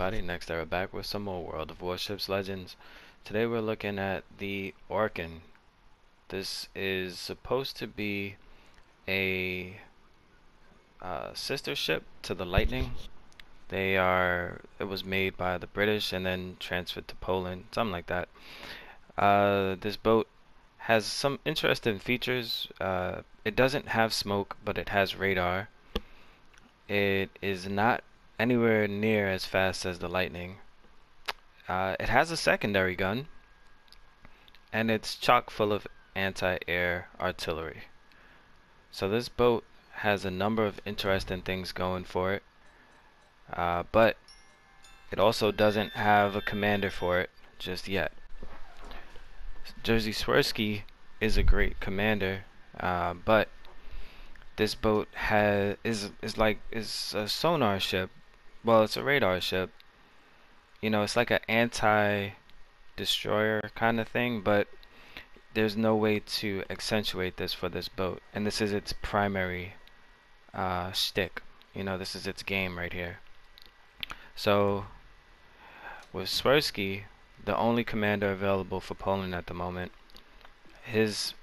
everybody, NextEra back with some more World of Warships Legends. Today we're looking at the Orkan. This is supposed to be a sister ship to the Lightning. It was made by the British and then transferred to Poland, something like that. This boat has some interesting features. It doesn't have smoke, but it has radar. It is not anywhere near as fast as the Lightning. It has a secondary gun, and it's chock full of anti-air artillery. So this boat has a number of interesting things going for it, but it also doesn't have a commander for it just yet. Jerzy Swirsky is a great commander, but this boat is a sonar ship. Well, it's a radar ship. You know, it's like an anti-destroyer kind of thing, but there's no way to accentuate this for this boat, and this is its primary shtick. You know, this is its game right here. So with Swirsky, the only commander available for Poland at the moment, his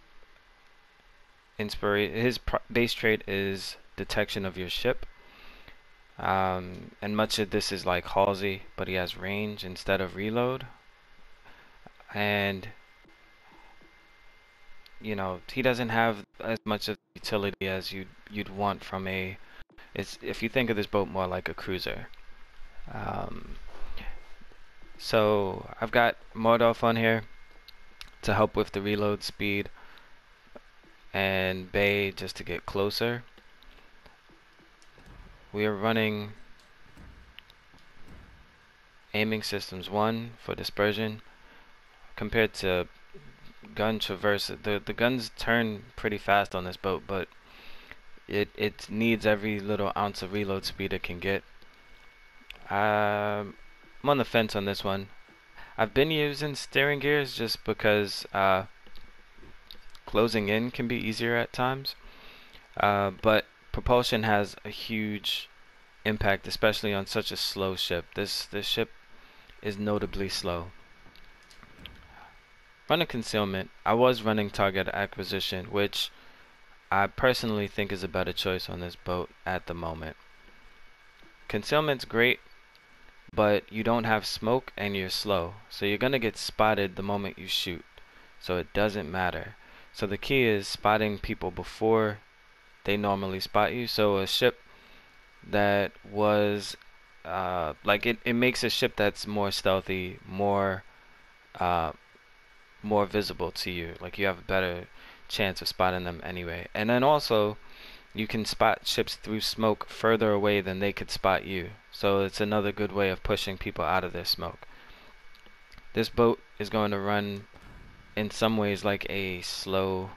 base trait is detection of your ship. And much of this is like Halsey, but he has range instead of reload. And you know, he doesn't have as much of utility as you'd want from if you think of this boat more like a cruiser. So I've got Mordorf on here to help with the reload speed, and Bay just to get closer. We are running aiming systems 1 for dispersion. Compared to gun traverse, the guns turn pretty fast on this boat, but it needs every little ounce of reload speed it can get. I'm on the fence on this one. I've been using steering gears just because closing in can be easier at times, but propulsion has a huge impact, especially on such a slow ship. This ship is notably slow. Running concealment. I was running target acquisition, which I personally think is a better choice on this boat at the moment. Concealment's great, but you don't have smoke and you're slow, so you're gonna get spotted the moment you shoot, so it doesn't matter. So the key is spotting people before they normally spot you. So a ship that was it makes a ship that's more stealthy, more visible to you. Like, you have a better chance of spotting them anyway. And then also you can spot ships through smoke further away than they could spot you. So it's another good way of pushing people out of their smoke. This boat is going to run in some ways like a slow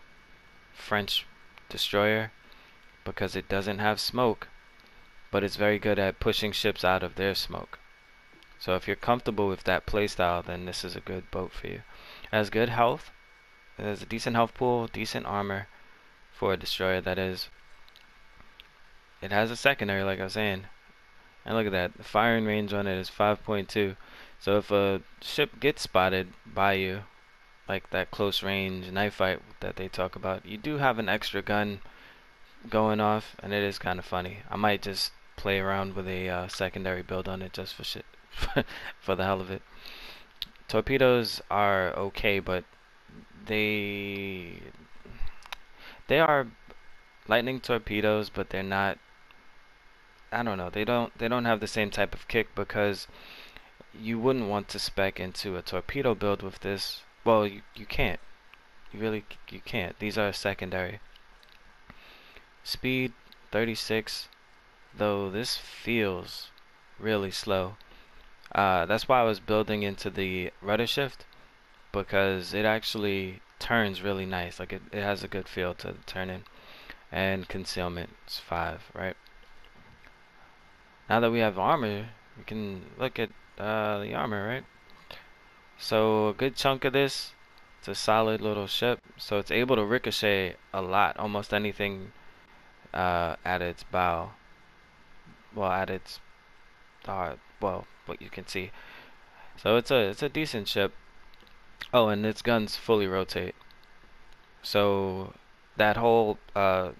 French destroyer because it doesn't have smoke, but it's very good at pushing ships out of their smoke. So if you're comfortable with that playstyle, then this is a good boat for you. It has good health. It has a decent health pool, decent armor for a destroyer, that is. It has a secondary, like I was saying. And look at that. The firing range on it is 5.2. So if a ship gets spotted by you, like that close range knife fight that they talk about, you do have an extra gun going off, and it is kind of funny. I might just play around with a secondary build on it just for shit, for the hell of it. Torpedoes are okay, but they are lightning torpedoes, but they're not. I don't know. They don't have the same type of kick, because you wouldn't want to spec into a torpedo build with this. Well, you can't. You can't. These are secondary. Speed 36, though this feels really slow. That's why I was building into the rudder shift, because it actually turns really nice. Like, it has a good feel to turning. And concealment is 5, right? Now that we have armor, we can look at the armor, right? So a good chunk of this, it's a solid little ship, so it's able to ricochet a lot, almost anything at its bow. Well, at its well, what you can see. So it's a decent ship. Oh, and its guns fully rotate. So that whole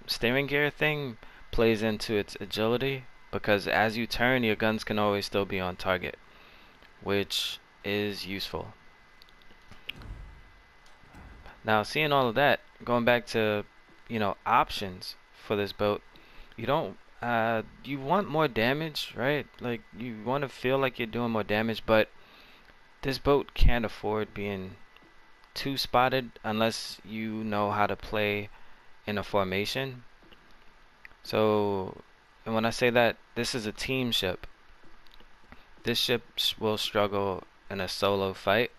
steering gear thing plays into its agility, because as you turn, your guns can always still be on target, which is useful. Now, seeing all of that, going back to, options for this boat, you don't, you want more damage, right? Like, you want to feel like you're doing more damage, but this boat can't afford being too spotted unless you know how to play in a formation. So, and when I say that, this is a team ship. This ship will struggle in a solo fight,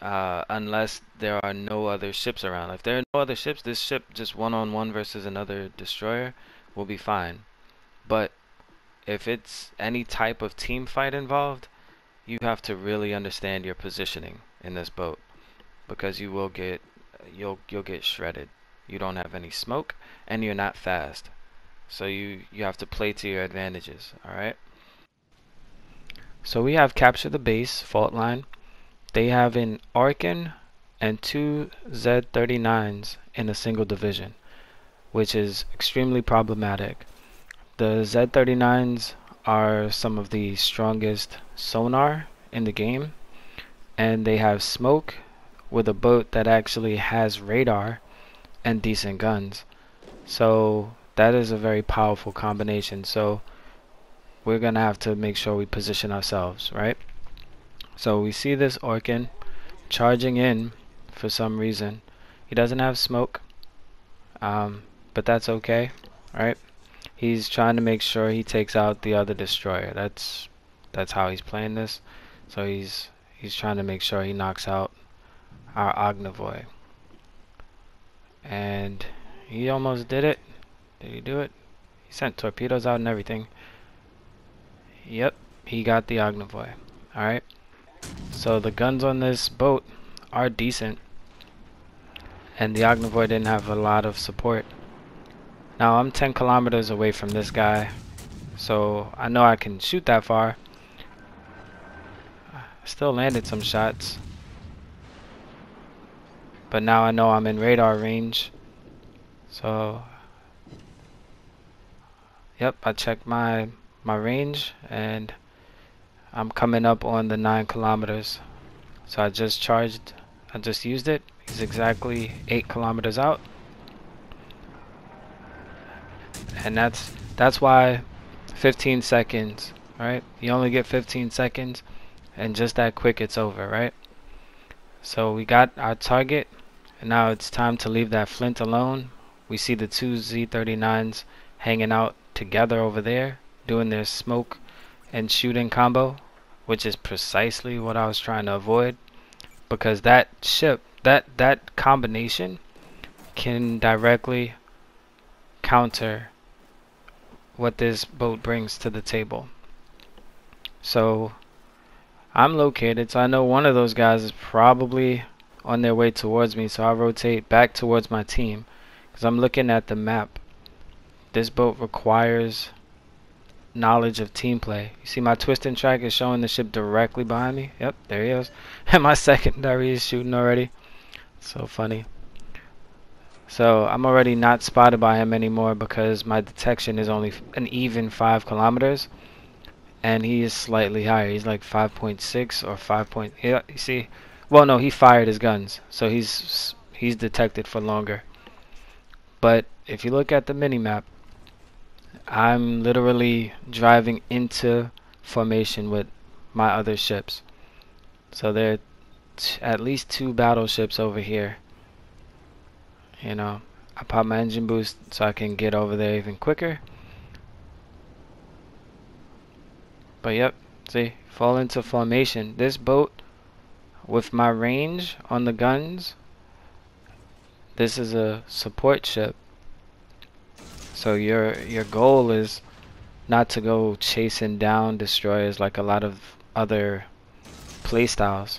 unless there are no other ships around. If there are no other ships, this ship just one-on-one versus another destroyer will be fine. But if it's any type of team fight involved, you have to really understand your positioning in this boat, because you'll get shredded. You don't have any smoke and you're not fast. So you have to play to your advantages, all right? So we have captured the base fault line. They have an Orkan and two Z39s in a single division, which is extremely problematic. The Z39s are some of the strongest sonar in the game, and they have smoke with a boat that actually has radar and decent guns. So that is a very powerful combination. So we're gonna have to make sure we position ourselves, right? So we see this Orkan charging in for some reason. He doesn't have smoke, but that's okay, right? He's trying to make sure he takes out the other destroyer. That's how he's playing this. So he's trying to make sure he knocks out our Ognevoi. And he almost did it. Did he do it? He sent torpedoes out and everything. Yep, he got the Ognevoi. Alright. So the guns on this boat are decent, and the Ognevoi didn't have a lot of support. Now I'm 10 kilometers away from this guy, so I know I can shoot that far. I still landed some shots, but now I know I'm in radar range. So yep, I checked my range, and I'm coming up on the 9 kilometers. So I just charged, I just used it. He's exactly 8 kilometers out. And that's why 15 seconds, right? You only get 15 seconds, and just that quick it's over, right? So we got our target, and now it's time to leave that Flint alone. We see the two Z39s hanging out together over there, doing their smoke and shooting combo, which is precisely what I was trying to avoid, because that ship, that combination can directly counter what this boat brings to the table. So I'm located, so I know one of those guys is probably on their way towards me, so I'll rotate back towards my team, because I'm looking at the map. This boat requires knowledge of team play. You see my twisting track is showing the ship directly behind me. Yep, there he is. And my secondary is shooting already. So funny. So I'm already not spotted by him anymore, because my detection is only an even 5 kilometers, and he is slightly higher. He's like 5.6 or 5. Yeah, you see. Well, no, he fired his guns, so he's detected for longer. But if you look at the mini map, I'm literally driving into formation with my other ships. So there are at least 2 battleships over here. You know, I pop my engine boost so I can get over there even quicker. But yep, see, fall into formation. This boat, with my range on the guns, this is a support ship. So your goal is not to go chasing down destroyers like a lot of other playstyles.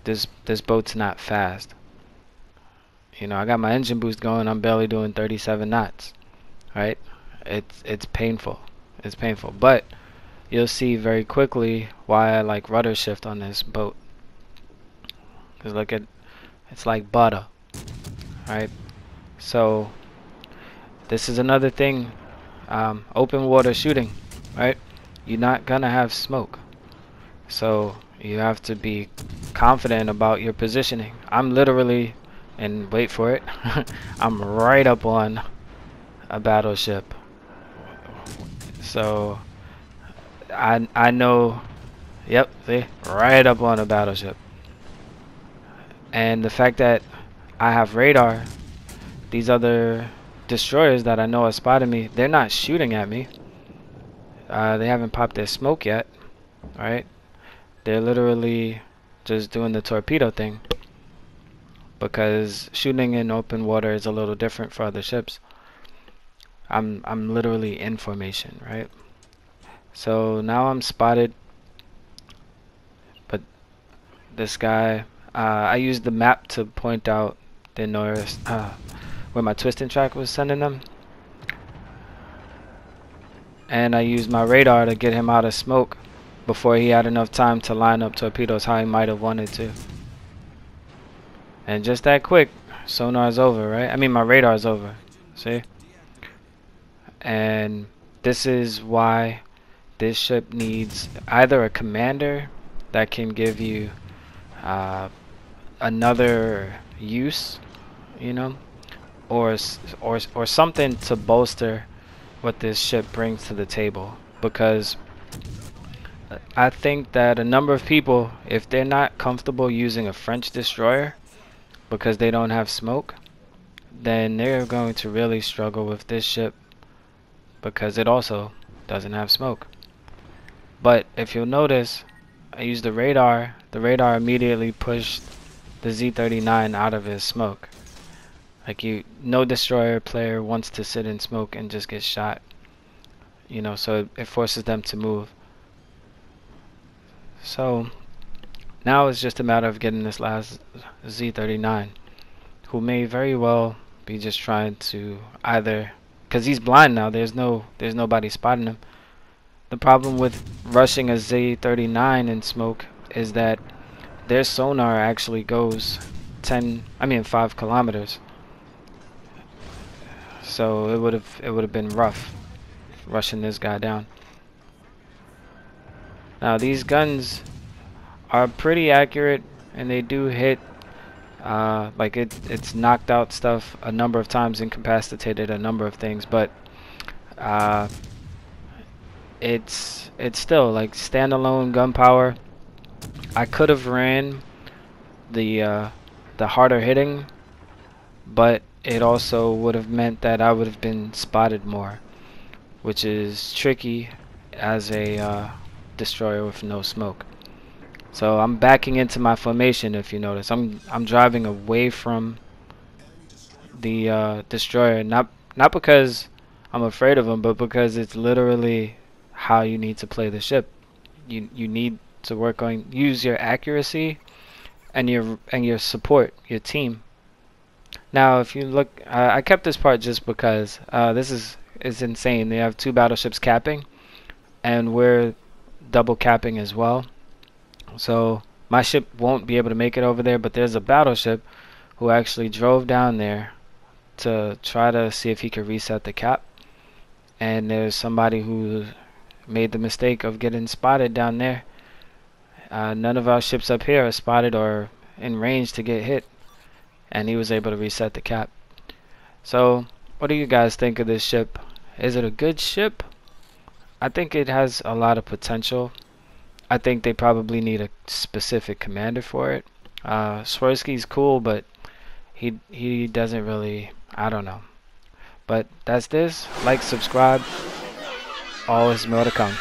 This boat's not fast. You know, I got my engine boost going. I'm barely doing 37 knots, right? It's painful. It's painful. But you'll see very quickly why I like rudder shift on this boat. Cause look at, it's like butter, right? So this is another thing, open water shooting, right? You're not gonna have smoke, so you have to be confident about your positioning. I'm literally, and wait for it, I'm right up on a battleship. So I know, yep, see, right up on a battleship. And the fact that I have radar, these other destroyers that I know are spotting me, they're not shooting at me. They haven't popped their smoke yet, right? They're literally just doing the torpedo thing, because shooting in open water is a little different for other ships. I'm literally in formation, right? So now I'm spotted, but this guy, I used the map to point out the north, where my twisting track was sending them, and I used my radar to get him out of smoke before he had enough time to line up torpedoes how he might have wanted to. And just that quick, sonar's over, right? I mean, my radar's over. See? And this is why this ship needs either a commander that can give you another use, you know, or something to bolster what this ship brings to the table. Because I think that a number of people, if they're not comfortable using a French destroyer because they don't have smoke, then they're going to really struggle with this ship because it also doesn't have smoke. But if you'll notice, I used the radar. The radar immediately pushed the Z-39 out of his smoke. Like, no destroyer player wants to sit in smoke and just get shot, you know, so it forces them to move. So now it's just a matter of getting this last Z-39, who may very well be just trying to either, because he's blind now, there's nobody spotting him. The problem with rushing a Z-39 in smoke is that their sonar actually goes 5 kilometers. So it would have been rough rushing this guy down. Now these guns are pretty accurate, and they do hit. Like it's knocked out stuff a number of times, incapacitated a number of things, but it's still like standalone gunpowder. I could have ran the harder hitting, but it also would have meant that I would have been spotted more, which is tricky as a destroyer with no smoke. So I'm backing into my formation. If you notice, I'm driving away from the destroyer, not because I'm afraid of him, but because it's literally how you need to play the ship. You need to work on, use your accuracy and your support, your team. Now if you look, I kept this part just because this is insane. They have 2 battleships capping, and we're double capping as well. So my ship won't be able to make it over there, but there's a battleship who actually drove down there to try to see if he could reset the cap. And there's somebody who made the mistake of getting spotted down there. None of our ships up here are spotted or in range to get hit, and he was able to reset the cap. So what do you guys think of this ship? Is it a good ship? I think it has a lot of potential. I think they probably need a specific commander for it. Swirsky's cool, but he doesn't really, I don't know. But that's this. Like, subscribe. Always more to come.